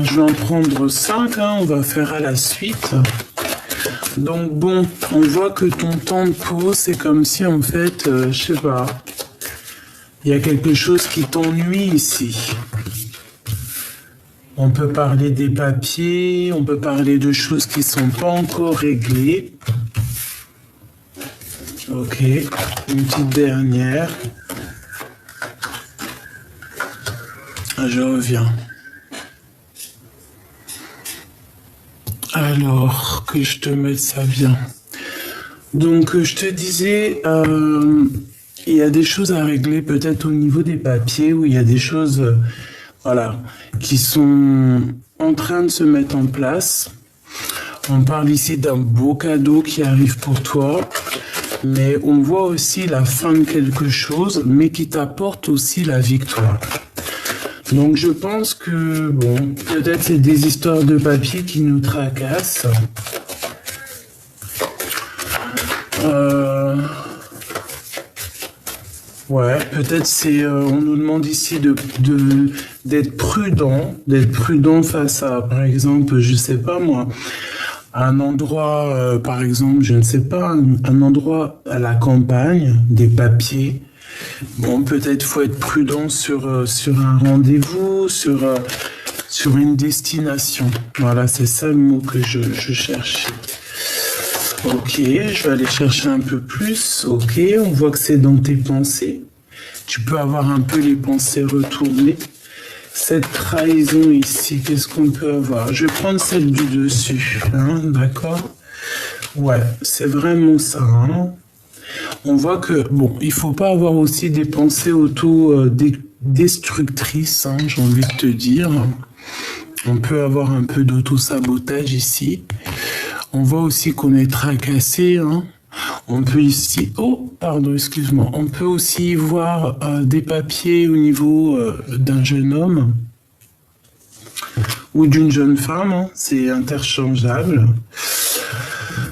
Je vais en prendre 5, hein, on va faire à la suite. Donc bon, on voit que ton temps de pause, c'est comme si en fait, je sais pas, il y a quelque chose qui t'ennuie ici. On peut parler des papiers, on peut parler de choses qui sont pas encore réglées. Ok, une petite dernière. Je reviens. Alors, que je te mette ça bien. Donc, je te disais, il y a des choses à régler peut-être au niveau des papiers, où il y a des choses, voilà, qui sont en train de se mettre en place. On parle ici d'un beau cadeau qui arrive pour toi, mais on voit aussi la fin de quelque chose, mais qui t'apporte aussi la victoire. Donc je pense que, bon, peut-être c'est des histoires de papier qui nous tracassent. Ouais, peut-être c'est, on nous demande ici d'être prudent face à, par exemple, je sais pas moi, un endroit, par exemple, je ne sais pas, un endroit à la campagne, des papiers. Bon, peut-être faut être prudent sur un rendez-vous, sur une destination. Voilà, c'est ça le mot que je cherchais. Ok, je vais aller chercher un peu plus. Ok, on voit que c'est dans tes pensées. Tu peux avoir un peu les pensées retournées. Cette trahison ici, qu'est-ce qu'on peut avoir? Je vais prendre celle du dessus, hein, d'accord? Ouais, c'est vraiment ça, hein. On voit que, bon, il faut pas avoir aussi des pensées auto-destructrices, hein, j'ai envie de te dire. On peut avoir un peu d'auto-sabotage ici. On voit aussi qu'on est tracassé, hein. On peut ici, oh, pardon, excuse-moi. On peut aussi voir des papiers au niveau d'un jeune homme ou d'une jeune femme, hein. C'est interchangeable.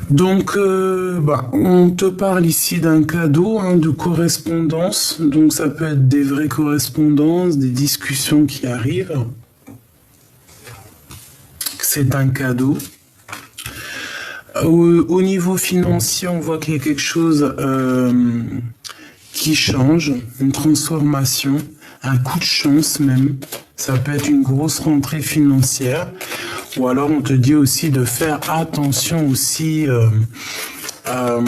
Donc, on te parle ici d'un cadeau, hein, de correspondance. Donc, ça peut être des vraies correspondances, des discussions qui arrivent. C'est un cadeau. Au niveau financier, on voit qu'il y a quelque chose qui change, une transformation, un coup de chance même. Ça peut être une grosse rentrée financière. Ou alors on te dit aussi de faire attention aussi à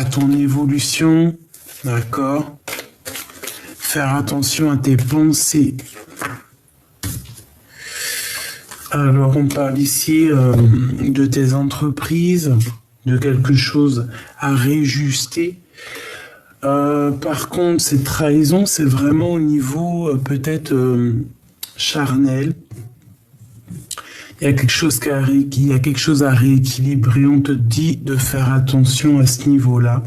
ton évolution, d'accord? Faire attention à tes pensées. Alors on parle ici de tes entreprises, de quelque chose à réajuster. Par contre, cette trahison, c'est vraiment au niveau peut-être charnel. Il y a quelque chose à rééquilibrer. On te dit de faire attention à ce niveau-là.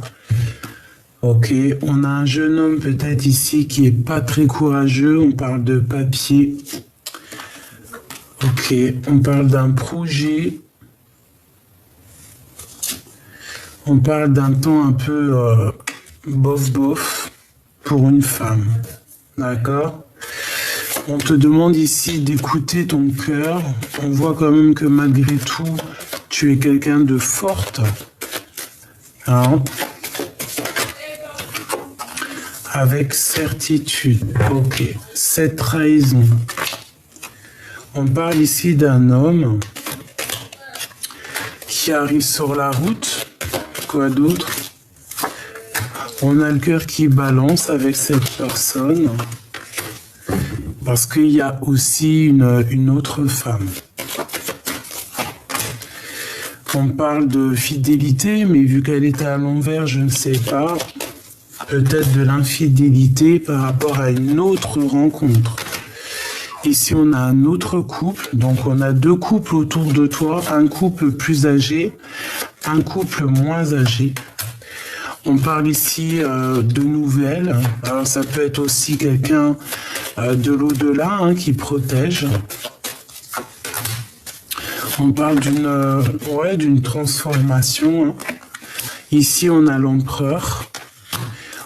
Ok, on a un jeune homme peut-être ici qui est pas très courageux. On parle de papier. Ok, on parle d'un projet. On parle d'un temps un peu bof pour une femme. D'accord? On te demande ici d'écouter ton cœur. On voit quand même que malgré tout, tu es quelqu'un de forte. Hein? Avec certitude. Ok. Cette trahison. On parle ici d'un homme qui arrive sur la route. Quoi d'autre? On a le cœur qui balance avec cette personne. Parce qu'il y a aussi une autre femme. On parle de fidélité, mais vu qu'elle était à l'envers, je ne sais pas. Peut-être de l'infidélité par rapport à une autre rencontre. Ici, on a un autre couple. Donc, on a deux couples autour de toi. Un couple plus âgé, un couple moins âgé. On parle ici de nouvelles. Alors, ça peut être aussi quelqu'un de l'au-delà, hein, qui protège. On parle d'une transformation, hein. Ici, on a l'empereur.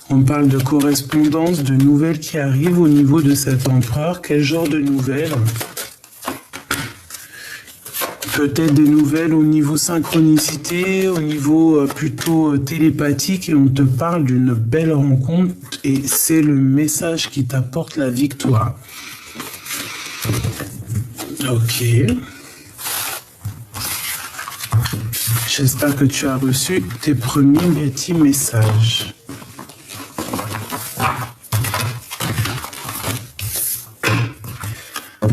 On parle de correspondance, de nouvelles qui arrivent au niveau de cet empereur. Quel genre de nouvelles? peut-être des nouvelles au niveau synchronicité, au niveau plutôt télépathique, et on te parle d'une belle rencontre, et c'est le message qui t'apporte la victoire. Ok. J'espère que tu as reçu tes premiers petits messages.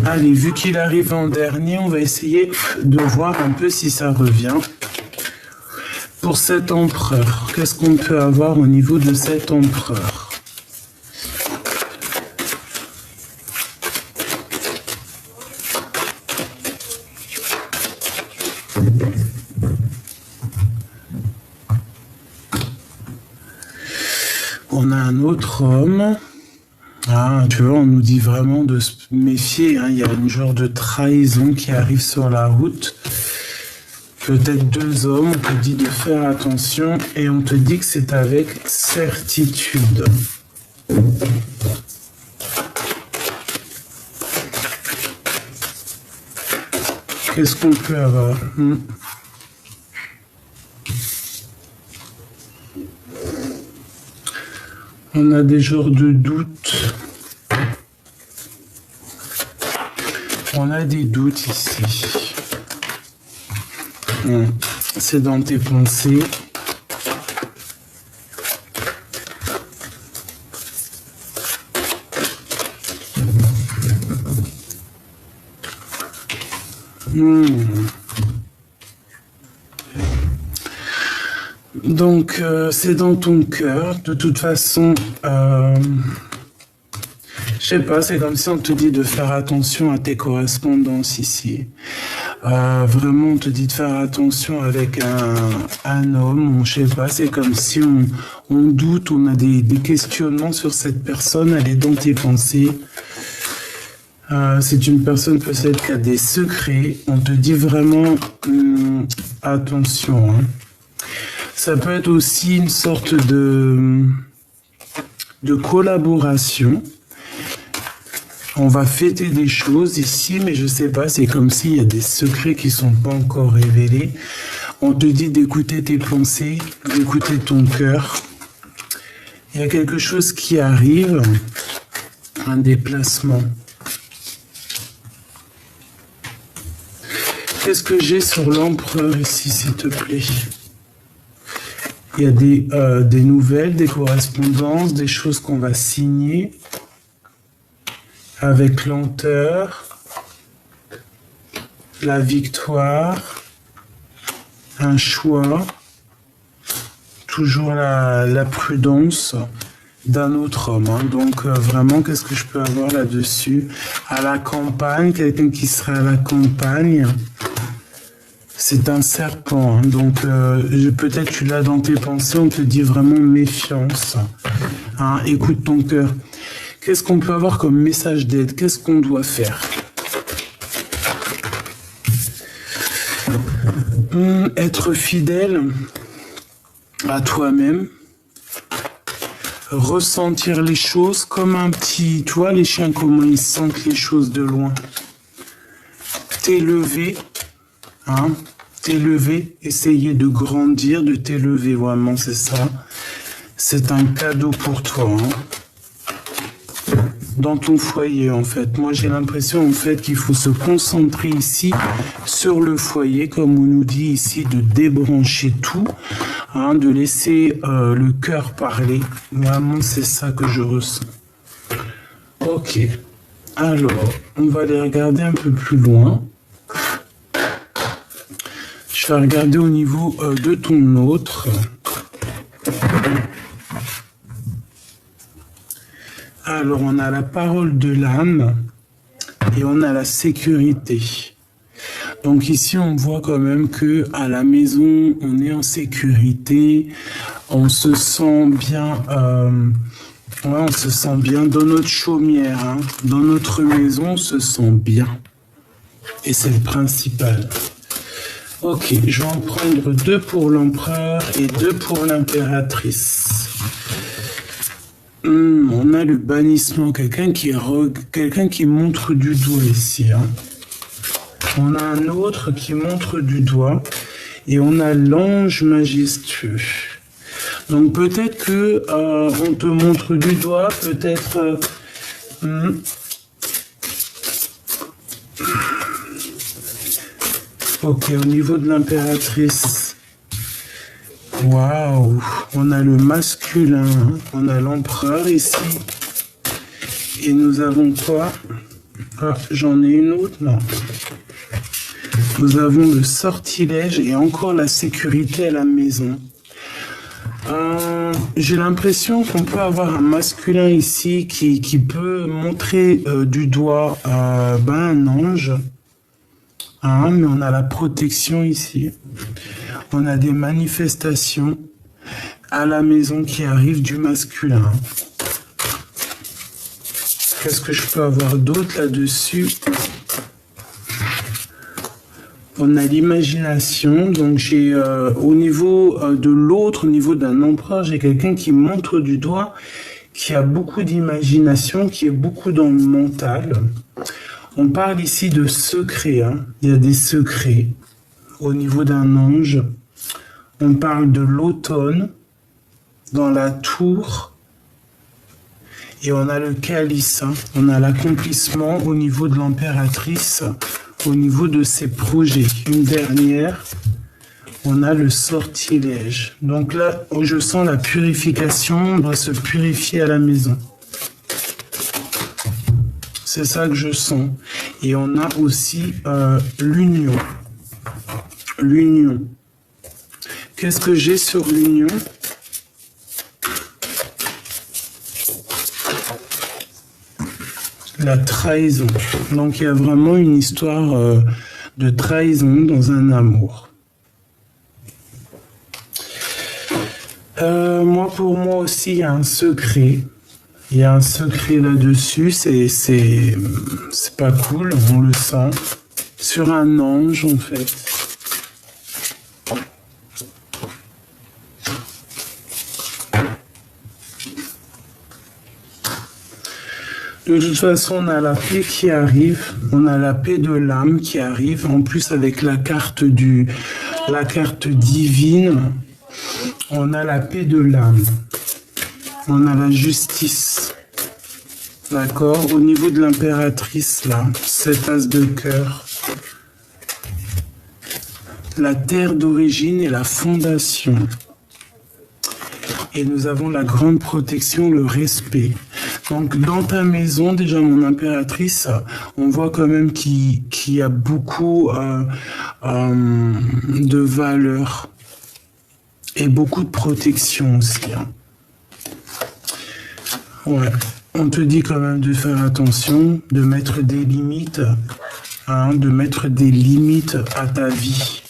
Allez, vu qu'il arrive en dernier, on va essayer de voir un peu si ça revient. Pour cet empereur, qu'est-ce qu'on peut avoir au niveau de cet empereur? On a un autre homme. Ah, tu vois, on nous dit vraiment de se méfier. Hein. Il y a une genre de trahison qui arrive sur la route. Peut-être deux hommes, on te dit de faire attention et on te dit que c'est avec certitude. Qu'est-ce qu'on peut avoir? On a des genres de doutes. On a des doutes ici. C'est dans tes pensées. Donc, c'est dans ton cœur. De toute façon, je sais pas, c'est comme si on te dit de faire attention à tes correspondances ici. Vraiment, on te dit de faire attention avec un homme, je sais pas, c'est comme si on doute, on a des questionnements sur cette personne, elle est dans tes pensées. C'est une personne peut-être qui a des secrets, on te dit vraiment attention. Hein. Ça peut être aussi une sorte de collaboration. On va fêter des choses ici, mais je sais pas, c'est comme s'il y a des secrets qui sont pas encore révélés. On te dit d'écouter tes pensées, d'écouter ton cœur. Il y a quelque chose qui arrive, un déplacement. Qu'est-ce que j'ai sur l'empereur ici, s'il te plaît? Il y a des nouvelles, des correspondances, des choses qu'on va signer. Avec lenteur, la victoire, un choix, toujours la prudence d'un autre homme. Hein. Donc vraiment, qu'est-ce que je peux avoir là-dessus? À la campagne, quelqu'un qui serait à la campagne, c'est un serpent. Hein. Donc peut-être tu l'as dans tes pensées, on te dit vraiment méfiance. Hein. Écoute ton cœur. Qu'est-ce qu'on peut avoir comme message d'aide? Qu'est-ce qu'on doit faire? Être fidèle à toi-même. Ressentir les choses comme un petit... Tu vois, les chiens, comment ils sentent les choses de loin. T'élever. Hein? T'élever. Essayer de grandir, de t'élever. Vraiment, c'est ça. C'est un cadeau pour toi. Hein? Dans ton foyer, en fait. Moi, j'ai l'impression, en fait, qu'il faut se concentrer ici sur le foyer, comme on nous dit ici, de débrancher tout, hein, de laisser le cœur parler. Vraiment, c'est ça que je ressens. Ok. Alors, on va aller regarder un peu plus loin. Je vais regarder au niveau de ton autre. Alors, on a la parole de l'âme et on a la sécurité. Donc ici, on voit quand même que à la maison, on est en sécurité, on se sent bien, on se sent bien dans notre chaumière, hein. Dans notre maison, on se sent bien. Et c'est le principal. Ok, je vais en prendre 2 pour l'empereur et 2 pour l'impératrice. On a le bannissement, quelqu'un qui montre du doigt ici. Hein. On a un autre qui montre du doigt. Et on a l'ange majestueux. Donc peut-être que on te montre du doigt, peut-être... Ok, au niveau de l'impératrice. Waouh, on a le masculin, on a l'empereur ici. Et nous avons quoi? Ah, j'en ai une autre, non. Nous avons le sortilège et encore la sécurité à la maison. J'ai l'impression qu'on peut avoir un masculin ici qui peut montrer du doigt un ange. Mais on a la protection ici. On a des manifestations à la maison qui arrivent du masculin. Qu'est-ce que je peux avoir d'autre là-dessus? On a l'imagination, donc j'ai au niveau de l'autre, au niveau d'un empereur, j'ai quelqu'un qui montre du doigt, qui a beaucoup d'imagination, qui est beaucoup dans le mental. On parle ici de secrets, hein. Il y a des secrets au niveau d'un ange. On parle de l'automne dans la tour. Et on a le calice, hein. On a l'accomplissement au niveau de l'impératrice, au niveau de ses projets. Une dernière, on a le sortilège. Donc là, je sens la purification, on doit se purifier à la maison. C'est ça que je sens. Et on a aussi l'union. L'union. Qu'est-ce que j'ai sur l'union? La trahison. Donc il y a vraiment une histoire de trahison dans un amour. Pour moi aussi, il y a un secret. Il y a un secret là-dessus, c'est pas cool, on le sent. Sur un ange, en fait. De toute façon, on a la paix qui arrive, on a la paix de l'âme qui arrive, en plus avec la carte divine, on a la paix de l'âme. On a la justice, d'accord? Au niveau de l'impératrice, là, cette as de cœur. La terre d'origine et la fondation. Et nous avons la grande protection, le respect. Donc, dans ta maison, déjà, mon impératrice, on voit quand même qu'il y a beaucoup de valeurs et beaucoup de protection aussi, hein. Ouais, on te dit quand même de faire attention, de mettre des limites, hein, de mettre des limites à ta vie.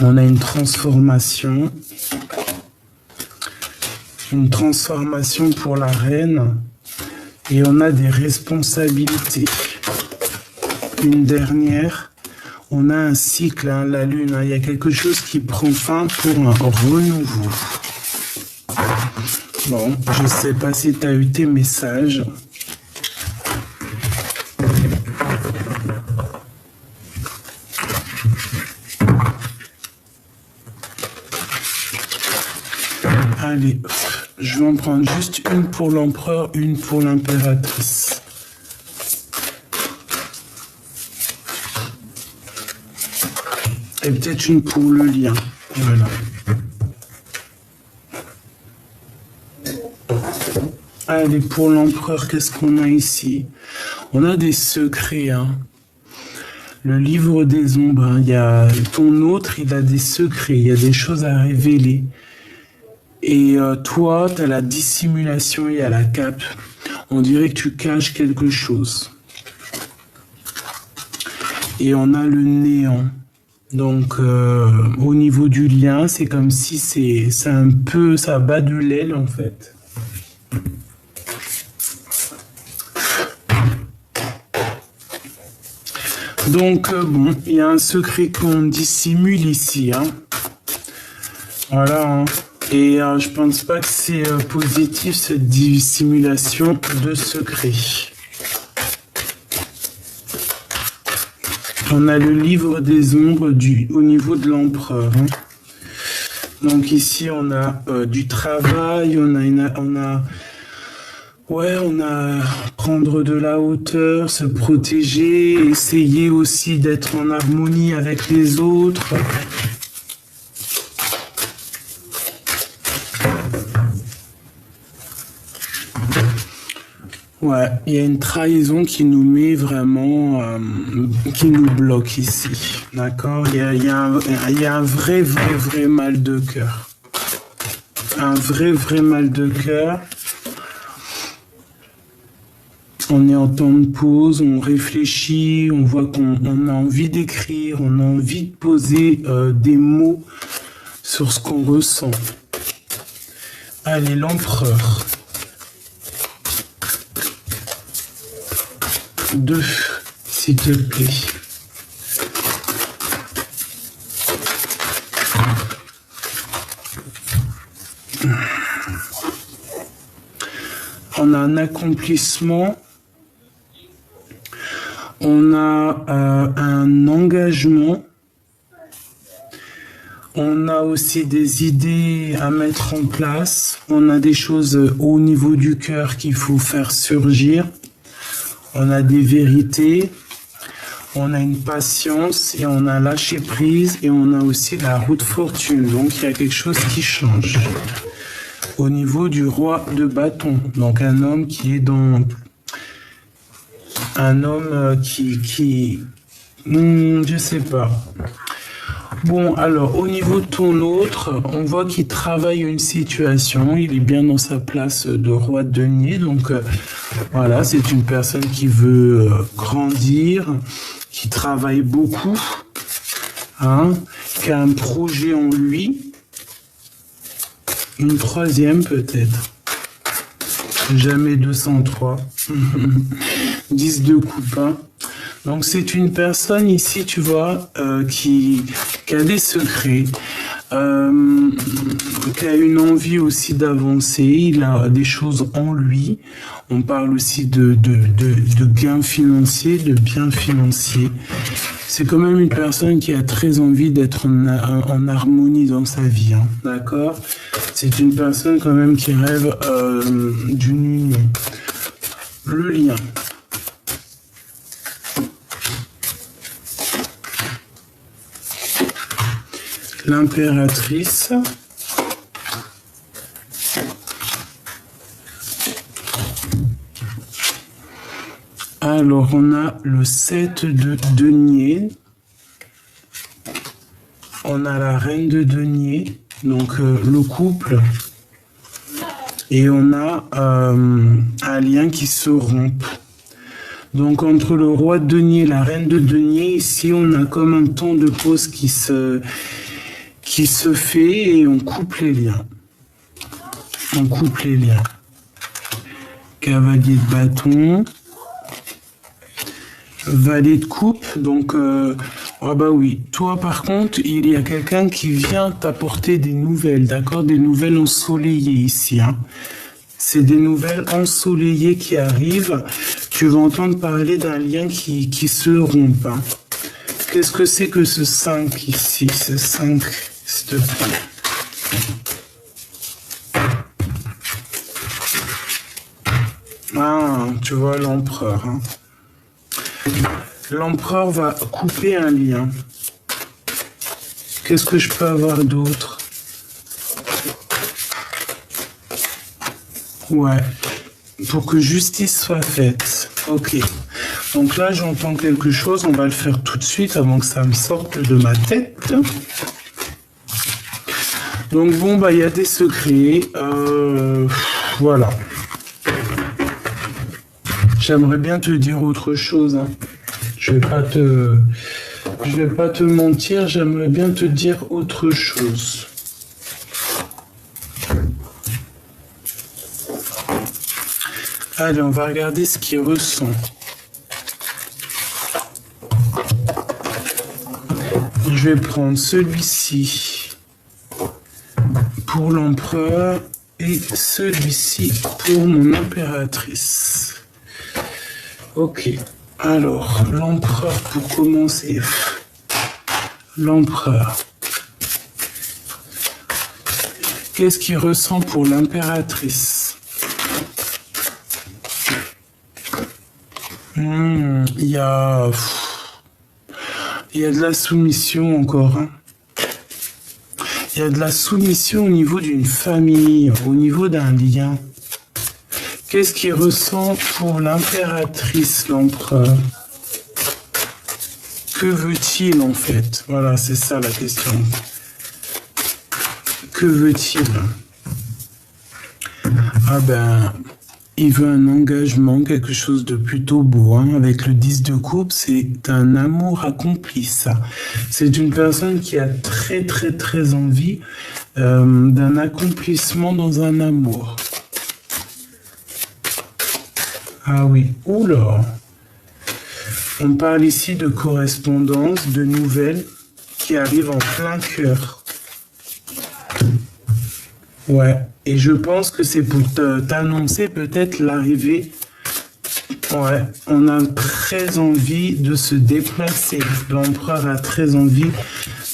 On a une transformation pour la reine, et on a des responsabilités. Une dernière, on a un cycle, hein, la lune, hein, il y a quelque chose qui prend fin pour un renouveau. Bon, je sais pas si tu as eu tes messages. Allez, je vais en prendre juste une pour l'empereur, une pour l'impératrice. Et peut-être une pour le lien. Voilà. Allez, pour l'empereur, qu'est-ce qu'on a ici? On a des secrets, hein. Le livre des ombres, hein. Il y a ton autre, il a des secrets, il y a des choses à révéler. Et toi, tu as la dissimulation, il y a la cape. On dirait que tu caches quelque chose. Et on a le néant. Donc, au niveau du lien, c'est comme si c'est un peu, ça bat de l'aile, en fait. Donc, bon, il y a un secret qu'on dissimule ici, hein. Voilà, hein. Et je pense pas que c'est positif, cette dissimulation de secret. On a le livre des ombres au niveau de l'empereur. Hein. Donc ici, on a du travail, on a prendre de la hauteur, se protéger, essayer aussi d'être en harmonie avec les autres. Ouais, il y a une trahison qui nous met vraiment, qui nous bloque ici, d'accord? Il y a un vrai mal de cœur. Un vrai mal de cœur. On est en temps de pause, on réfléchit, on voit qu'on a envie d'écrire, on a envie de poser des mots sur ce qu'on ressent. Allez, l'empereur. 2, s'il te plaît. On a un accomplissement. On a un engagement. On a aussi des idées à mettre en place. On a des choses au niveau du cœur qu'il faut faire surgir. On a des vérités, on a une patience et on a lâché prise et on a aussi la roue de fortune. Donc il y a quelque chose qui change. Au niveau du roi de bâton, donc un homme qui est dans... Un homme je sais pas. Bon, alors, au niveau de ton autre, on voit qu'il travaille une situation, il est bien dans sa place de roi de denier, donc voilà, c'est une personne qui veut grandir, qui travaille beaucoup, hein, qui a un projet en lui, une troisième peut-être, jamais 203, 10 de coupe, hein. Donc c'est une personne ici, tu vois, qui a des secrets, qui a une envie aussi d'avancer, il a des choses en lui. On parle aussi de gains financiers, de biens financiers. C'est quand même une personne qui a très envie d'être en harmonie dans sa vie, hein, d'accord? C'est une personne quand même qui rêve d'une union. Le lien. L'impératrice. Alors, on a le 7 de denier. On a la reine de denier, donc le couple. Et on a un lien qui se rompt. Donc, entre le roi de denier et la reine de denier, ici, on a comme un temps de pause qui se fait et on coupe les liens. On coupe les liens. Cavalier de bâton. Valet de coupe. Donc, ah bah oui. Toi, par contre, il y a quelqu'un qui vient t'apporter des nouvelles, d'accord? Des nouvelles ensoleillées ici, hein. C'est des nouvelles ensoleillées qui arrivent. Tu vas entendre parler d'un lien qui se rompt, hein. Qu'est-ce que c'est que ce 5 ici? Ce 5, s'il te plaît. Ah, tu vois l'empereur, hein. L'empereur va couper un lien. Qu'est-ce que je peux avoir d'autre? Ouais. Pour que justice soit faite. Ok. Donc là, j'entends quelque chose. On va le faire tout de suite avant que ça me sorte de ma tête. Donc bon, bah il y a des secrets. Voilà. J'aimerais bien te dire autre chose, hein. Je vais pas te mentir, j'aimerais bien te dire autre chose. Allez, on va regarder ce qu'il ressent. Je vais prendre celui-ci pour l'empereur et celui-ci pour mon impératrice. Ok. Alors, l'empereur pour commencer. L'empereur. Qu'est-ce qu'il ressent pour l'impératrice? Il y a de la soumission encore. Hein. Il y a de la soumission au niveau d'une famille, au niveau d'un lien. Qu'est-ce qu'il ressent pour l'impératrice, l'empereur? Que veut-il en fait? Voilà, c'est ça la question. Que veut-il? Ah ben, il veut un engagement, quelque chose de plutôt beau. Hein. Avec le 10 de coupe, c'est un amour accompli, ça. C'est une personne qui a très très très envie d'un accomplissement dans un amour. Ah oui, oula. On parle ici de correspondance, de nouvelles qui arrivent en plein cœur. Ouais, et je pense que c'est pour t'annoncer peut-être l'arrivée. Ouais, on a très envie de se déplacer. L'empereur a très envie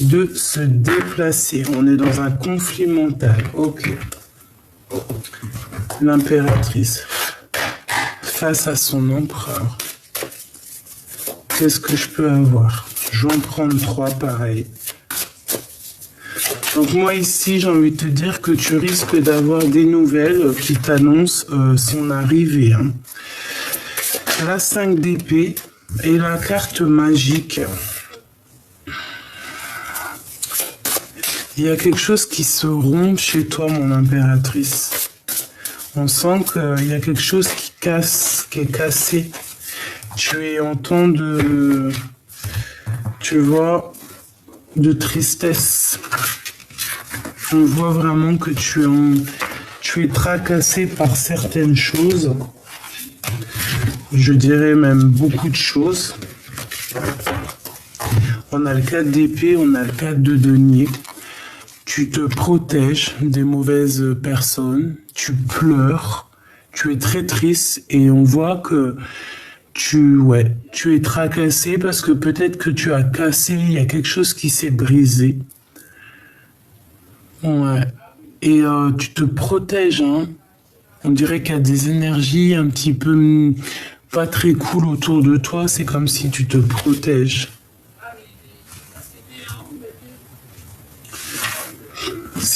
de se déplacer. On est dans un conflit mental. Ok. L'impératrice face à son empereur. Qu'est-ce que je peux avoir? Je vais en prendre 3 pareils. Donc moi ici, j'ai envie de te dire que tu risques d'avoir des nouvelles qui t'annoncent son arrivée. Hein. La 5 d'épée et la carte magique. Il y a quelque chose qui se rompt chez toi, mon impératrice. On sent qu'il y a quelque chose qui casse, qui est cassé. Tu es en temps de... Tu vois, de tristesse. On voit vraiment que tu es tracassé par certaines choses. Je dirais même beaucoup de choses. On a le 4 d'épée, on a le 4 de denier. Tu te protèges des mauvaises personnes. Tu pleures. Tu es très triste et on voit que tu es tracassé parce que peut-être que tu as cassé, il y a quelque chose qui s'est brisé. Ouais. Et tu te protèges, hein. On dirait qu'il y a des énergies un petit peu pas très cool autour de toi. C'est comme si tu te protèges.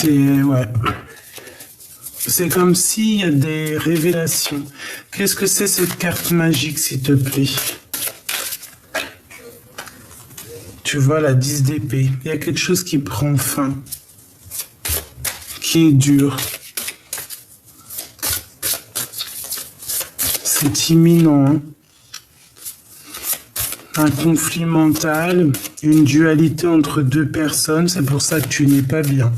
Ouais. C'est comme s'il y a des révélations. Qu'est-ce que c'est cette carte magique, s'il te plaît? Tu vois la 10 d'épée. Il y a quelque chose qui prend fin. Qui est dur. C'est imminent. Hein. Un conflit mental, une dualité entre 2 personnes. C'est pour ça que tu n'es pas bien.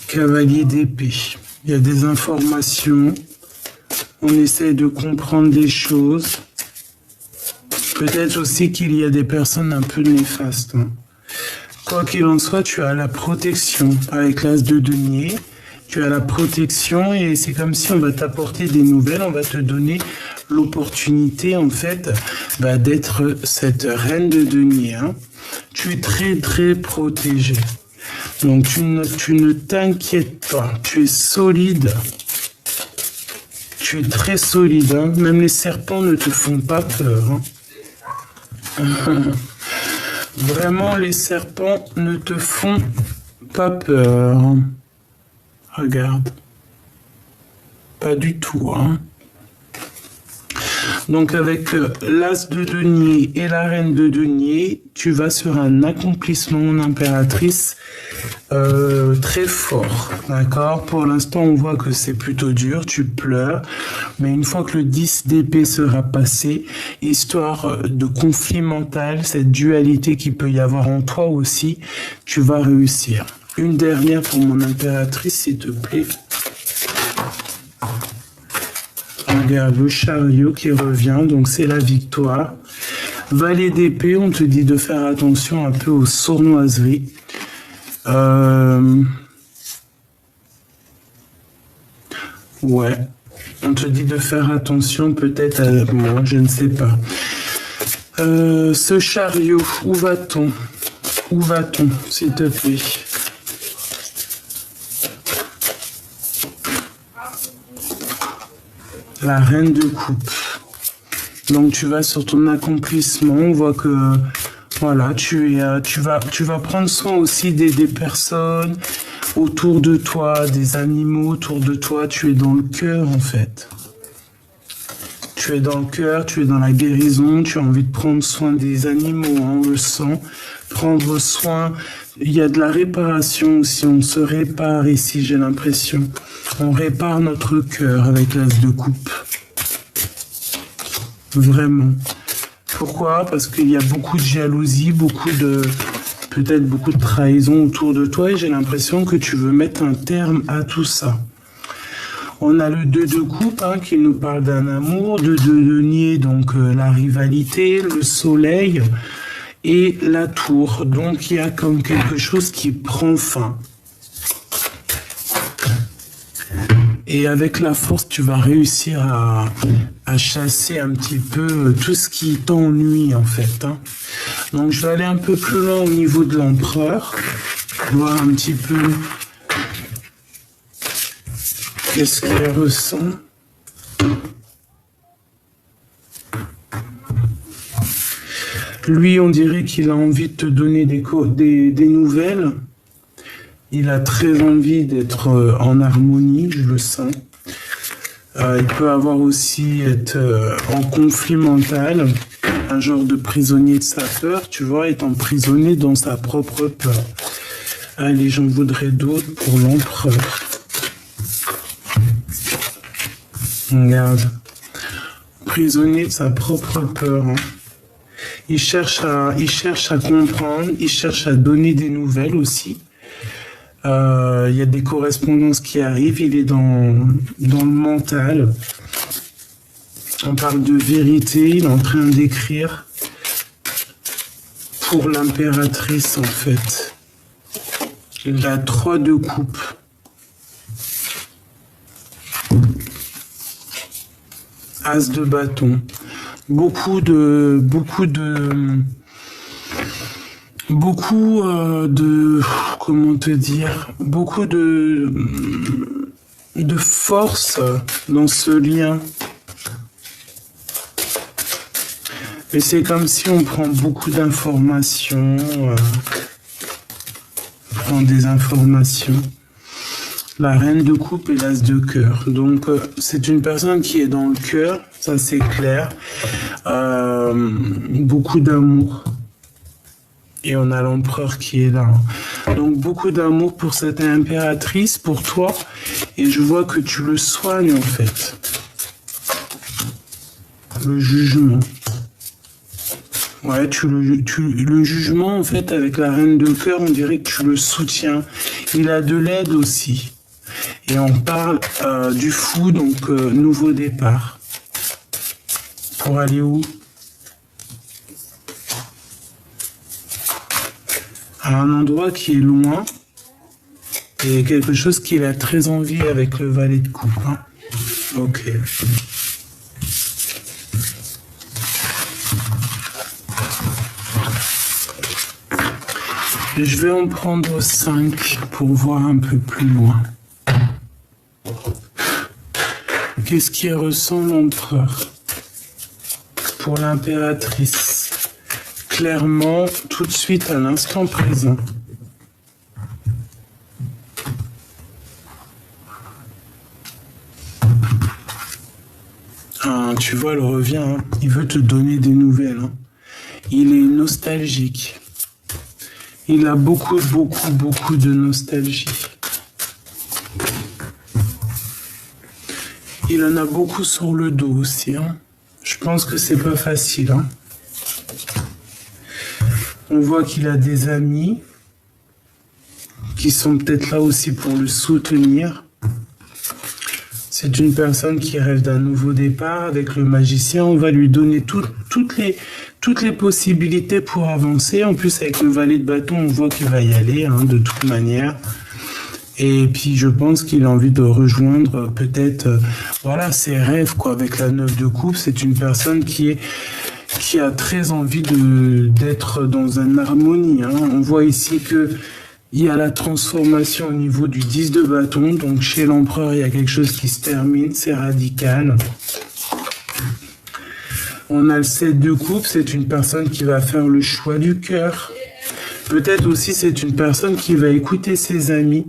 Cavalier d'épée. Il y a des informations. On essaie de comprendre des choses. Peut-être aussi qu'il y a des personnes un peu néfastes. Hein. Quoi qu'il en soit, tu as la protection. Avec l'as de denier, tu as la protection et c'est comme si on va t'apporter des nouvelles. On va te donner l'opportunité, en fait, d'être cette reine de denier. Hein. Tu es très, très protégé. Donc, tu ne t'inquiètes pas. Tu es solide. Tu es très solide. Hein. Même les serpents ne te font pas peur. Hein. Vraiment, les serpents ne te font pas peur. Regarde. Pas du tout. Hein. Donc avec l'as de denier et la reine de denier, tu vas sur un accomplissement impératrice très fort. D'accord? Pour l'instant, on voit que c'est plutôt dur, tu pleures. Mais une fois que le 10 d'épée sera passé, histoire de conflit mental, cette dualité qu'il peut y avoir en toi aussi, tu vas réussir. Une dernière pour mon impératrice, s'il te plaît. Regarde le chariot qui revient, donc c'est la victoire. Valet d'épée, on te dit de faire attention un peu aux sournoiseries. Ouais, On te dit de faire attention peut-être à moi, je ne sais pas. Ce chariot, où va-t-on? Où va-t-on, s'il te plaît? La reine de coupe. Donc tu vas sur ton accomplissement, on voit que voilà, tu vas prendre soin aussi des personnes autour de toi, des animaux autour de toi, tu es dans le cœur en fait. Tu es dans le cœur, tu es dans la guérison, tu as envie de prendre soin des animaux, hein, on le sent. Prendre soin, il y a de la réparation aussi, on se répare ici, j'ai l'impression. On répare notre cœur avec l'as de coupe. Vraiment. Pourquoi? Parce qu'il y a beaucoup de jalousie, peut-être beaucoup de trahison autour de toi et j'ai l'impression que tu veux mettre un terme à tout ça. On a le 2 de coupe hein, qui nous parle d'un amour, 2 de denier, donc la rivalité, le soleil et la tour. Donc il y a comme quelque chose qui prend fin. Et avec la force, tu vas réussir à chasser un petit peu tout ce qui t'ennuie en fait. Hein. Donc je vais aller un peu plus loin au niveau de l'empereur, voir un petit peu qu'est-ce qu'il ressent. Lui, on dirait qu'il a envie de te donner des nouvelles. Il a très envie d'être en harmonie, je le sens. Il peut avoir aussi être en conflit mental, un genre de prisonnier de sa peur, tu vois, être emprisonné dans sa propre peur. Allez, j'en voudrais d'autres pour l'empereur. Regarde. Prisonnier de sa propre peur. Hein. Il cherche à comprendre, il cherche à donner des nouvelles aussi. Il y a des correspondances qui arrivent, il est dans le mental. On parle de vérité, il est en train d'écrire pour l'impératrice en fait. La 3 de coupe. As de bâton. Beaucoup de comment te dire, beaucoup de force dans ce lien. Et c'est comme si on prend beaucoup d'informations, prend des informations. La reine de coupe et l'as de cœur. Donc c'est une personne qui est dans le cœur, ça c'est clair. Beaucoup d'amour. Et on a l'empereur qui est là. Donc beaucoup d'amour pour cette impératrice, pour toi. Et je vois que tu le soignes en fait. Le jugement. Ouais, le jugement en fait avec la reine de cœur, on dirait que tu le soutiens. Il a de l'aide aussi. Et on parle du fou, donc nouveau départ. Pour aller où? À un endroit qui est loin et quelque chose qu'il a très envie avec le valet de coupe. Hein. Ok. Je vais en prendre 5 pour voir un peu plus loin. Qu'est-ce qui ressent l'empereur pour l'impératrice? Clairement, tout de suite, à l'instant présent. Ah, tu vois, elle revient. Hein. Il veut te donner des nouvelles. Hein. Il est nostalgique. Il a beaucoup de nostalgie. Il en a beaucoup sur le dos aussi. Hein. Je pense que c'est pas facile. Hein. On voit qu'il a des amis qui sont peut-être là aussi pour le soutenir. C'est une personne qui rêve d'un nouveau départ avec le magicien. On va lui donner toutes les possibilités pour avancer. En plus, avec le valet de bâton, on voit qu'il va y aller, hein, de toute manière. Et puis je pense qu'il a envie de rejoindre peut-être voilà ses rêves quoi. Avec la 9 de coupe, c'est une personne qui a très envie d'être dans une harmonie. Hein. On voit ici que il y a la transformation au niveau du 10 de bâton. Donc chez l'empereur, il y a quelque chose qui se termine, c'est radical. On a le 7 de coupe, c'est une personne qui va faire le choix du cœur. Peut-être aussi c'est une personne qui va écouter ses amis.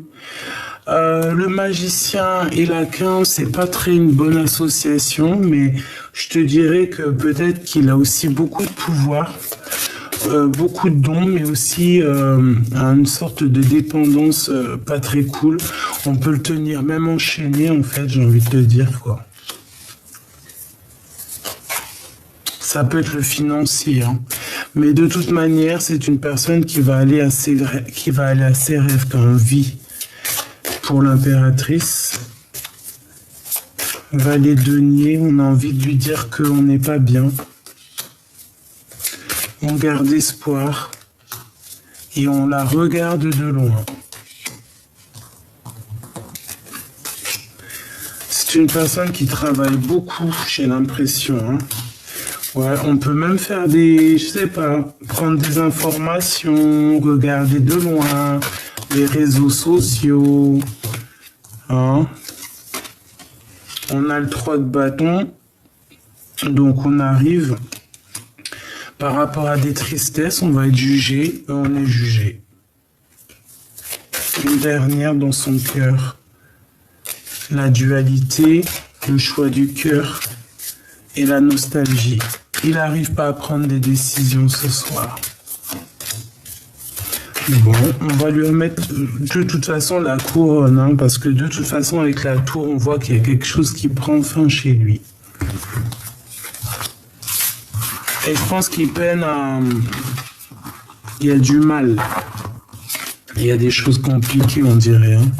Le magicien et la 15, c'est pas très une bonne association, mais je te dirais que peut-être qu'il a aussi beaucoup de pouvoir, beaucoup de dons, mais aussi une sorte de dépendance pas très cool. On peut le tenir même enchaîné, en fait, j'ai envie de te dire, quoi. Ça peut être le financier, hein. Mais de toute manière, c'est une personne qui va aller à ses rêves quand vie. Pour l'impératrice, Valet denier, on a envie de lui dire qu'on n'est pas bien. On garde espoir et on la regarde de loin. C'est une personne qui travaille beaucoup, j'ai l'impression. Hein. Ouais, on peut même faire je sais pas, prendre des informations, regarder de loin, les réseaux sociaux. Hein. On a le 3 de bâton, donc on arrive par rapport à des tristesses, on va être jugé, on est jugé. Une dernière dans son cœur, la dualité, le choix du cœur et la nostalgie. Il n'arrive pas à prendre des décisions ce soir. Bon, on va lui remettre de toute façon la couronne, hein, parce que de toute façon avec la tour, on voit qu'il y a quelque chose qui prend fin chez lui. Et je pense qu'il peine à... Il y a du mal. Il y a des choses compliquées, on dirait. Hein.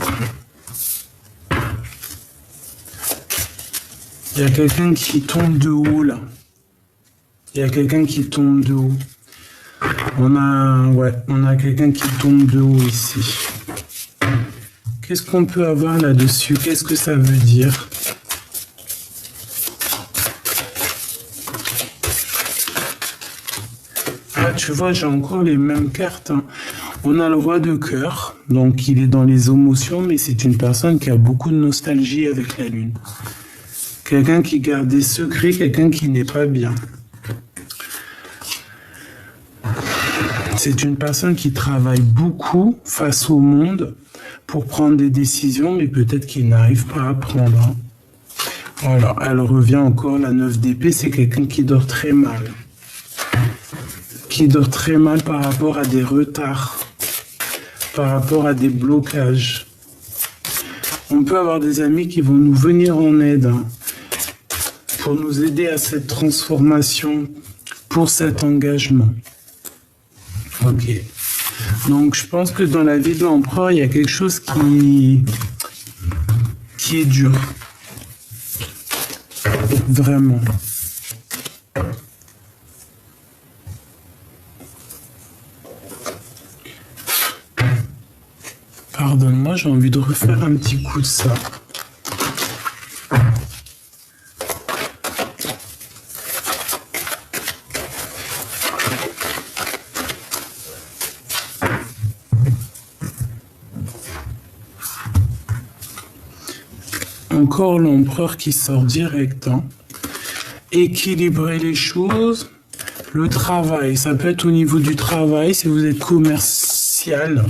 Il y a quelqu'un qui tombe de haut, là. Il y a quelqu'un qui tombe de haut. On a quelqu'un qui tombe de haut ici. Qu'est-ce qu'on peut avoir là-dessus? Qu'est-ce que ça veut dire? Ah, tu vois, j'ai encore les mêmes cartes. Hein. On a le roi de cœur, donc il est dans les émotions, mais c'est une personne qui a beaucoup de nostalgie avec la lune. Quelqu'un qui garde des secrets, quelqu'un qui n'est pas bien. C'est une personne qui travaille beaucoup face au monde pour prendre des décisions, mais peut-être qu'il n'arrive pas à prendre. Hein. Voilà, elle revient encore, la 9 d'épée, c'est quelqu'un qui dort très mal. Qui dort très mal par rapport à des retards, par rapport à des blocages. On peut avoir des amis qui vont nous venir en aide, hein, pour nous aider à cette transformation, pour cet engagement. Ok. Donc, je pense que dans la vie de l'empereur, il y a quelque chose qui est dur. Vraiment. Pardonne-moi, j'ai envie de refaire un petit coup de ça. Encore l'empereur qui sort direct. Hein. Équilibrer les choses. Le travail, ça peut être au niveau du travail, si vous êtes commercial.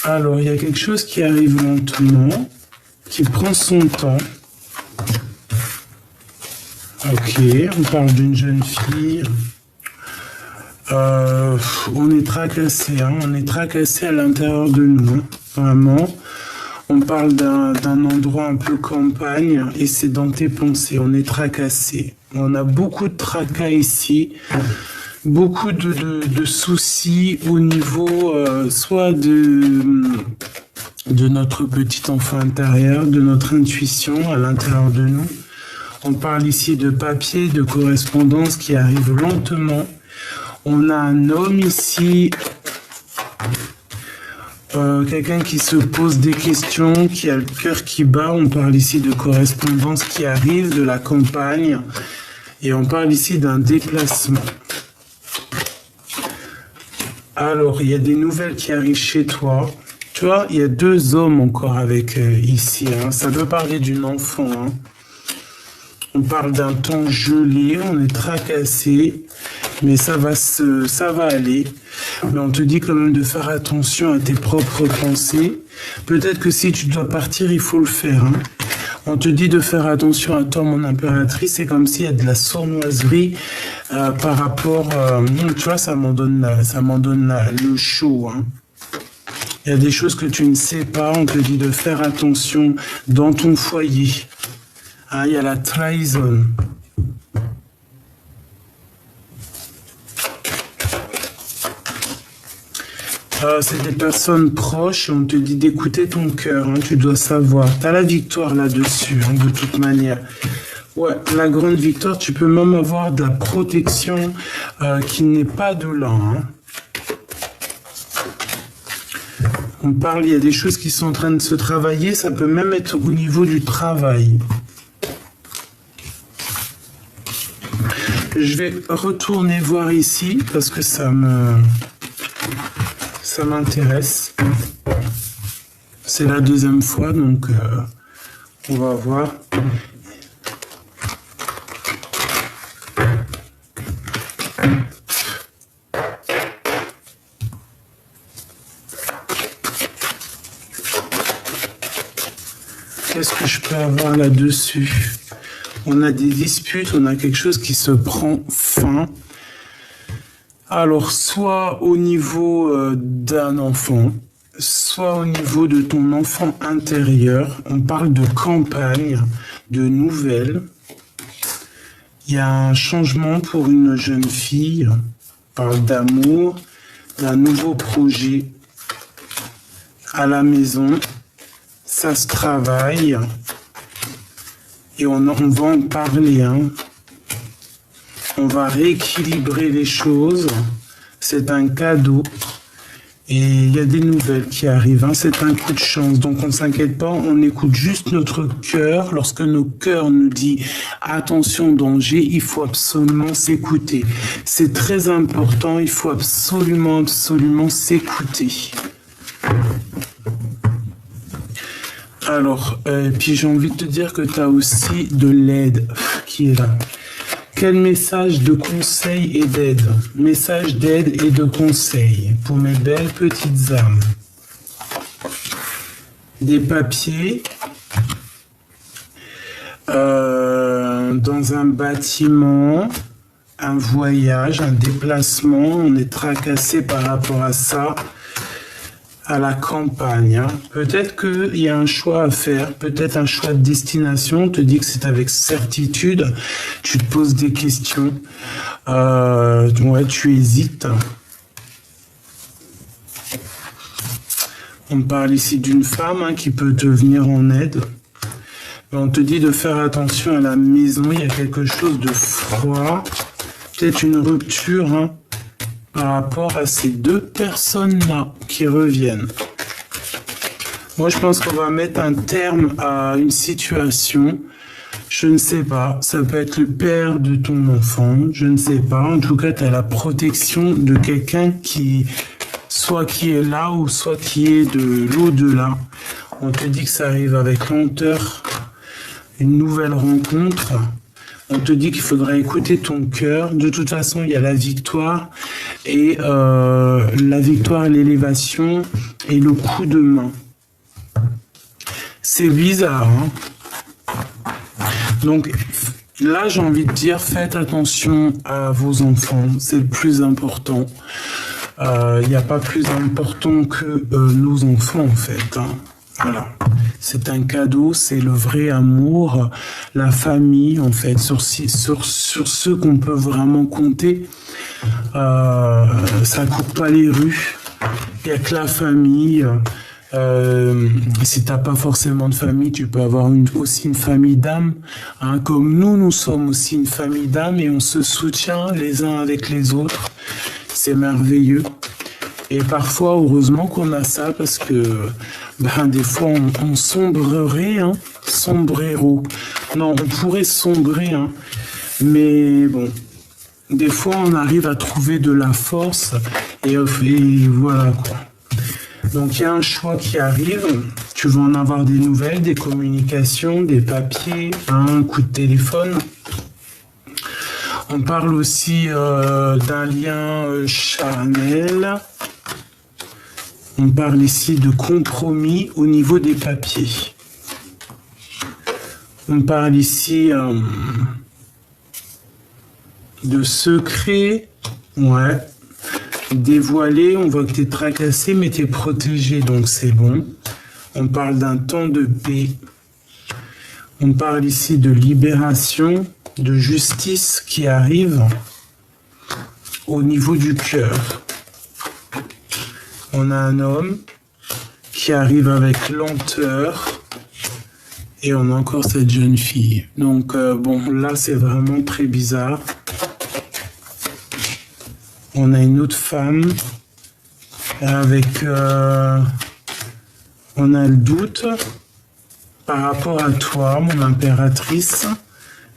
Alors, il y a quelque chose qui arrive lentement, qui prend son temps. Ok, on parle d'une jeune fille. On est tracassé, hein, on est tracassé à l'intérieur de nous, vraiment. On parle d'un endroit un peu campagne et c'est dans tes pensées, on est tracassé. On a beaucoup de tracas ici, beaucoup de soucis au niveau soit de notre petit enfant intérieur, de notre intuition à l'intérieur de nous. On parle ici de papier, de correspondance qui arrive lentement. On a un homme ici. quelqu'un qui se pose des questions, qui a le cœur qui bat. On parle ici de correspondance qui arrive de la campagne. Et on parle ici d'un déplacement. Alors, il y a des nouvelles qui arrivent chez toi. Tu vois, il y a 2 hommes encore avec ici. Hein. Ça peut parler d'une enfant. Hein. On parle d'un temps gelé, on est tracassé, mais ça va aller. Mais on te dit quand même de faire attention à tes propres pensées. Peut-être que si tu dois partir, il faut le faire. Hein. On te dit de faire attention à toi, mon impératrice. C'est comme s'il y a de la sournoiserie par rapport... tu vois, ça m'en donne le chaud. Hein. Il y a des choses que tu ne sais pas. On te dit de faire attention dans ton foyer. Ah, il y a la trahison. C'est des personnes proches, on te dit d'écouter ton cœur, hein, tu dois savoir. Tu as la victoire là-dessus, hein, de toute manière. Ouais, la grande victoire, tu peux même avoir de la protection qui n'est pas de là. Hein. On parle, il y a des choses qui sont en train de se travailler, ça peut même être au niveau du travail. Je vais retourner voir ici parce que ça m'intéresse. C'est la 2e fois, donc on va voir. Qu'est-ce que je peux avoir là-dessus ? On a des disputes, on a quelque chose qui se prend fin. Alors, soit au niveau d'un enfant, soit au niveau de ton enfant intérieur. On parle de campagne, de nouvelles. Il y a un changement pour une jeune fille. On parle d'amour, d'un nouveau projet à la maison. Ça se travaille. Et on va en parler. Hein. On va rééquilibrer les choses. C'est un cadeau. Et il y a des nouvelles qui arrivent. Hein. C'est un coup de chance. Donc on ne s'inquiète pas. On écoute juste notre cœur. Lorsque nos cœurs nous disent attention, danger, il faut absolument s'écouter. C'est très important. Il faut absolument s'écouter. Alors, puis j'ai envie de te dire que tu as aussi de l'aide qui est là. Quel message de conseil et d'aide? Message d'aide et de conseil pour mes belles petites âmes. Des papiers dans un bâtiment, un voyage, un déplacement. On est tracassé par rapport à ça. À la campagne. Hein. Peut-être qu'il y a un choix à faire, peut-être un choix de destination. On te dit que c'est avec certitude. Tu te poses des questions. Ouais, tu hésites. On parle ici d'une femme hein, qui peut te venir en aide. Mais on te dit de faire attention à la maison. Il y a quelque chose de froid. Peut-être une rupture. Hein. Par rapport à ces 2 personnes-là qui reviennent. Moi, je pense qu'on va mettre un terme à une situation. Je ne sais pas. Ça peut être le père de ton enfant. Je ne sais pas. En tout cas, tu as la protection de quelqu'un qui est là ou soit qui est de l'au-delà. On te dit que ça arrive avec lenteur. Une nouvelle rencontre. On te dit qu'il faudra écouter ton cœur. De toute façon, il y a la victoire. Et la victoire, l'élévation et le coup de main. C'est bizarre. Hein. Donc là, j'ai envie de dire, faites attention à vos enfants. C'est le plus important. Il n'y a pas plus important que nos enfants, en fait. Hein. Voilà. C'est un cadeau, c'est le vrai amour, la famille, en fait, sur ceux qu'on peut vraiment compter. Ça coupe pas les rues. Il n'y a que la famille. Si tu n'as pas forcément de famille, tu peux avoir aussi une famille d'âmes. Hein, comme nous sommes aussi une famille d'âmes et on se soutient les uns avec les autres. C'est merveilleux. Et parfois, heureusement qu'on a ça, parce que des fois, on sombrerait, hein, sombrero. Non, on pourrait sombrer, hein, mais bon, des fois, on arrive à trouver de la force, et voilà, quoi. Donc, il y a un choix qui arrive, tu vas en avoir des nouvelles, des communications, des papiers, un coup de téléphone. On parle aussi d'un lien charnel. On parle ici de compromis au niveau des papiers. On parle ici de secret, ouais, dévoilé. On voit que tu es tracassé, mais tu es protégé, donc c'est bon. On parle d'un temps de paix. On parle ici de libération, de justice qui arrive au niveau du cœur. On a un homme qui arrive avec lenteur et on a encore cette jeune fille. Donc bon, là c'est vraiment très bizarre. On a une autre femme avec... on a le doute par rapport à toi, mon impératrice,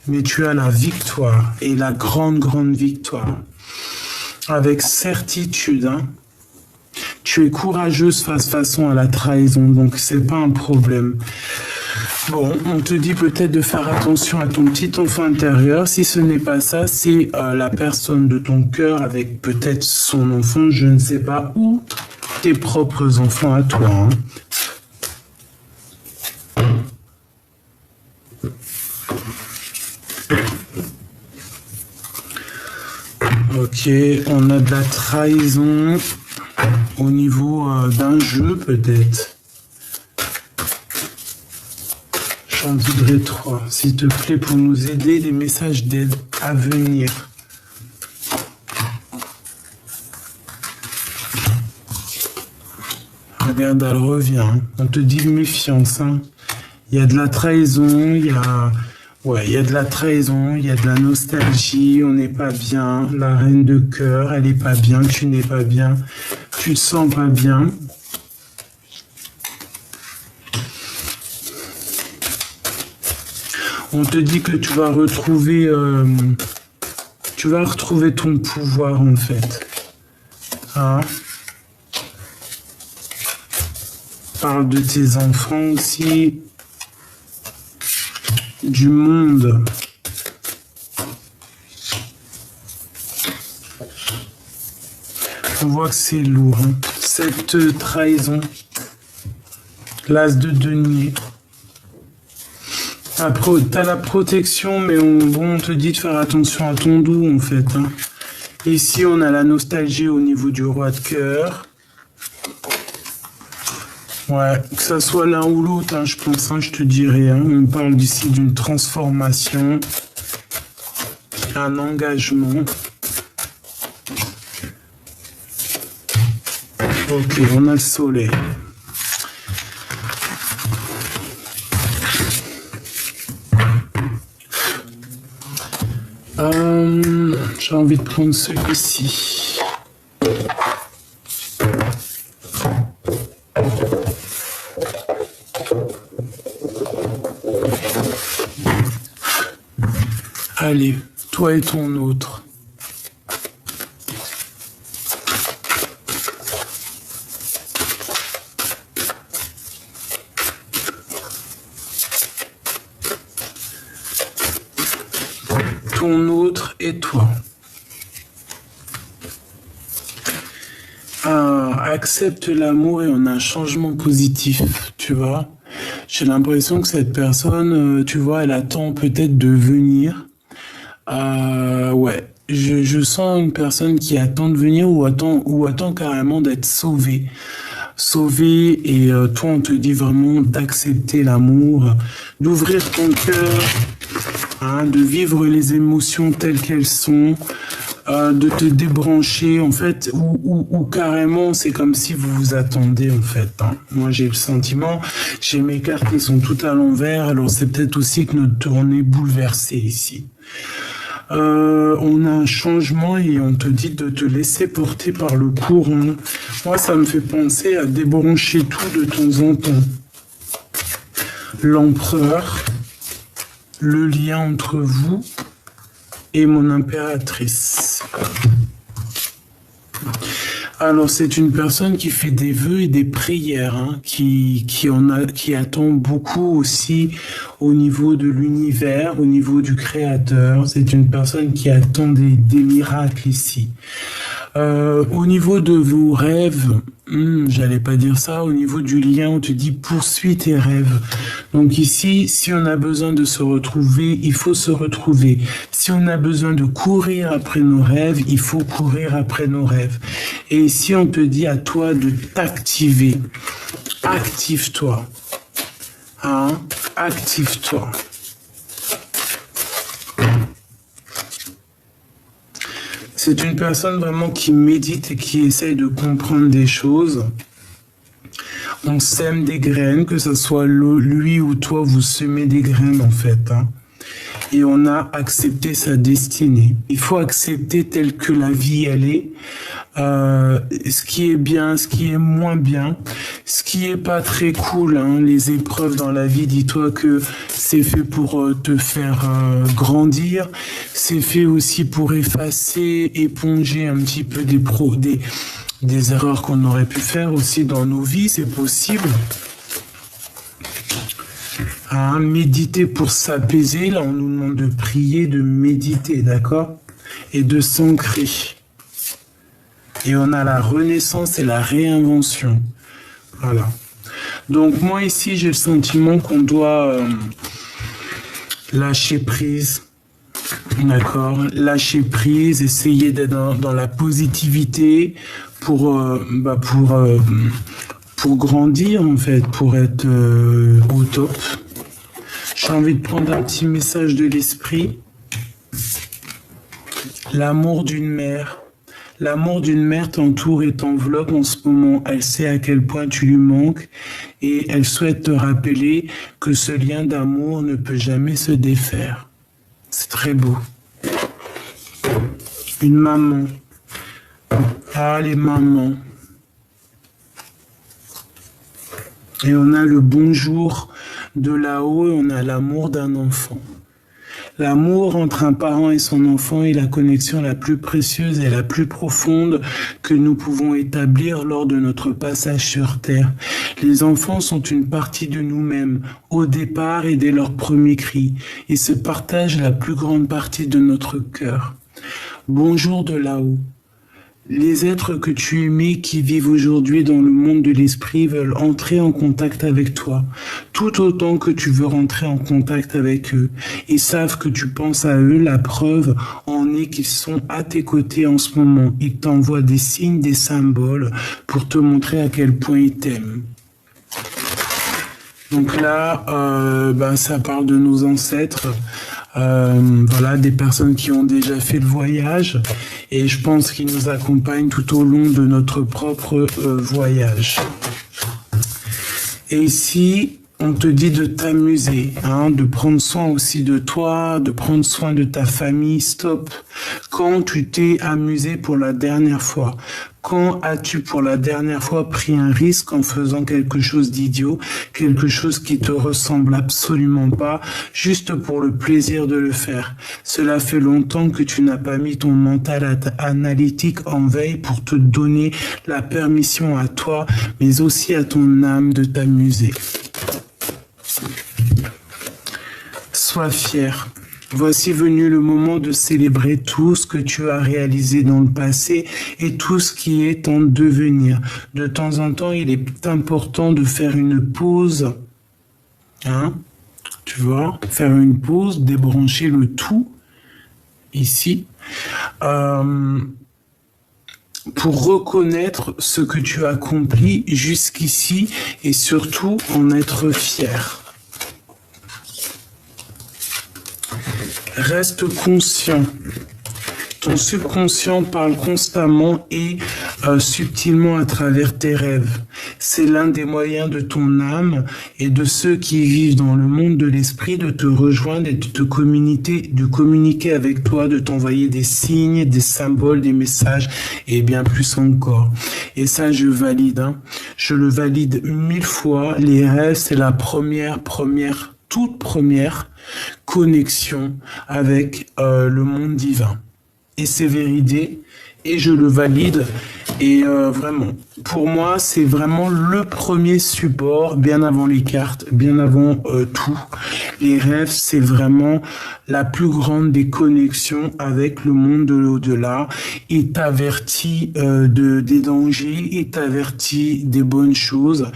mais tu as la victoire et la grande victoire. Avec certitude, hein. Tu es courageuse façon à la trahison, donc c'est pas un problème. Bon, on te dit peut-être de faire attention à ton petit enfant intérieur. Si ce n'est pas ça, c'est la personne de ton cœur avec peut-être son enfant, je ne sais pas, ou tes propres enfants à toi. Hein. Ok, on a de la trahison au niveau d'un jeu peut-être. J'en voudrais 3, s'il te plaît, pour nous aider, les messages d'aide à venir. Regarde, elle revient. On te dit méfiance. Hein. Il y a de la trahison, il y a... Ouais, il y a de la trahison, il y a de la nostalgie, on n'est pas bien. La reine de cœur, elle n'est pas bien, tu n'es pas bien. Tu te sens pas bien. On te dit que tu vas retrouver ton pouvoir en fait. Hein? Parle de tes enfants aussi. Du monde. On voit que c'est lourd. Hein. Cette trahison. L'as de denier. T'as la protection, mais on te dit de faire attention à ton dos, en fait. Hein. Ici, on a la nostalgie au niveau du roi de cœur. Ouais, que ça soit l'un ou l'autre, hein, je pense, hein, je te dirais. Hein. On parle d'ici d'une transformation, un engagement. Ok, on a le soleil. J'ai envie de prendre celui-ci. Allez, toi et ton autre. Ton autre et toi. Accepte l'amour et on a un changement positif, tu vois. J'ai l'impression que cette personne, tu vois, elle attend peut-être de venir. Ouais, je sens une personne qui attend de venir ou attend carrément d'être sauvée. Sauvée et toi on te dit vraiment d'accepter l'amour, d'ouvrir ton cœur, hein, de vivre les émotions telles qu'elles sont, de te débrancher en fait, ou carrément c'est comme si vous vous attendez en fait. Hein. Moi j'ai le sentiment, j'ai mes cartes qui sont toutes à l'envers, alors c'est peut-être aussi que notre tournée est bouleversée ici. On a un changement et on te dit de te laisser porter par le courant. Moi, ça me fait penser à débrancher tout de temps en temps. L'empereur, le lien entre vous et mon impératrice. Alors, c'est une personne qui fait des vœux et des prières, hein, qui attend beaucoup aussi au niveau de l'univers, au niveau du Créateur. C'est une personne qui attend des miracles ici. Au niveau de vos rêves, j'allais pas dire ça, au niveau du lien, on te dit poursuis tes rêves. Donc ici, si on a besoin de se retrouver, il faut se retrouver. Si on a besoin de courir après nos rêves, il faut courir après nos rêves. Et ici, on te dit à toi de t'activer. Active-toi. Hein? Active-toi. C'est une personne vraiment qui médite et qui essaye de comprendre des choses. On sème des graines, que ce soit lui ou toi, vous semez des graines en fait. Hein. Et on a accepté sa destinée. Il faut accepter telle que la vie elle est. Ce qui est bien, ce qui est moins bien, ce qui est pas très cool, hein, les épreuves dans la vie, dis-toi que c'est fait pour te faire grandir, c'est fait aussi pour effacer, éponger un petit peu des erreurs qu'on aurait pu faire aussi dans nos vies, c'est possible. Hein, méditer pour s'apaiser, là on nous demande de prier, de méditer, d'accord? Et de s'ancrer. Et on a la renaissance et la réinvention. Voilà. Donc moi ici, j'ai le sentiment qu'on doit lâcher prise. D'accord? Lâcher prise, essayer d'être dans la positivité pour grandir en fait, pour être au top. J'ai envie de prendre un petit message de l'esprit. L'amour d'une mère. L'amour d'une mère t'entoure et t'enveloppe en ce moment. Elle sait à quel point tu lui manques et elle souhaite te rappeler que ce lien d'amour ne peut jamais se défaire. C'est très beau. Une maman. Ah, les mamans. Et on a le bonjour de là-haut et on a l'amour d'un enfant. L'amour entre un parent et son enfant est la connexion la plus précieuse et la plus profonde que nous pouvons établir lors de notre passage sur Terre. Les enfants sont une partie de nous-mêmes, au départ et dès leur premier cri, et se partagent la plus grande partie de notre cœur. Bonjour de là-haut. Les êtres que tu aimais qui vivent aujourd'hui dans le monde de l'esprit veulent entrer en contact avec toi, tout autant que tu veux rentrer en contact avec eux. Ils savent que tu penses à eux, la preuve en est qu'ils sont à tes côtés en ce moment. Ils t'envoient des signes, des symboles pour te montrer à quel point ils t'aiment. Donc là, ça parle de nos ancêtres. Voilà, des personnes qui ont déjà fait le voyage et je pense qu'ils nous accompagnent tout au long de notre propre voyage. Et ici, on te dit de t'amuser, hein, de prendre soin aussi de toi, de prendre soin de ta famille. Stop. Quand tu t'es amusé pour la dernière fois? Quand as-tu pour la dernière fois pris un risque en faisant quelque chose d'idiot, quelque chose qui te ressemble absolument pas, juste pour le plaisir de le faire? Cela fait longtemps que tu n'as pas mis ton mental analytique en veille pour te donner la permission à toi, mais aussi à ton âme de t'amuser. Sois fier. Voici venu le moment de célébrer tout ce que tu as réalisé dans le passé et tout ce qui est en devenir. De temps en temps, il est important de faire une pause. Hein? Tu vois? Faire une pause, débrancher le tout, ici, pour reconnaître ce que tu as accompli jusqu'ici et surtout en être fier. Reste conscient. Ton subconscient parle constamment et subtilement à travers tes rêves. C'est l'un des moyens de ton âme et de ceux qui vivent dans le monde de l'esprit de te rejoindre et de communiquer avec toi, de t'envoyer des signes, des symboles, des messages et bien plus encore. Et ça, je valide. Je le valide 1000 fois. Les rêves, c'est la toute première connexion avec le monde divin. Et c'est véridique, et je le valide. Et vraiment, pour moi, c'est vraiment le premier support, bien avant les cartes, bien avant tout. Les rêves, c'est vraiment la plus grande des connexions avec le monde de l'au-delà. Il t'avertit des dangers, il t'avertit des bonnes choses.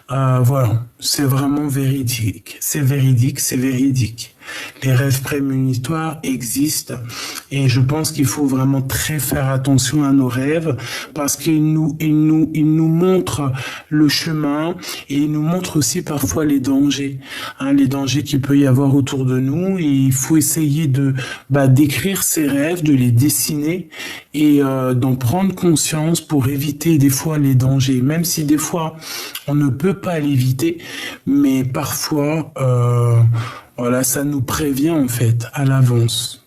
Voilà, c'est vraiment véridique. C'est véridique, c'est véridique. Les rêves prémonitoires existent et je pense qu'il faut vraiment très faire attention à nos rêves parce qu'ils nous montrent le chemin et ils nous montrent aussi parfois les dangers, les dangers qu'il peut y avoir autour de nous. Et il faut essayer d'écrire ces rêves, de les dessiner et d'en prendre conscience pour éviter des fois les dangers, même si des fois on ne peut pas l'éviter, mais parfois voilà, ça nous prévient en fait à l'avance.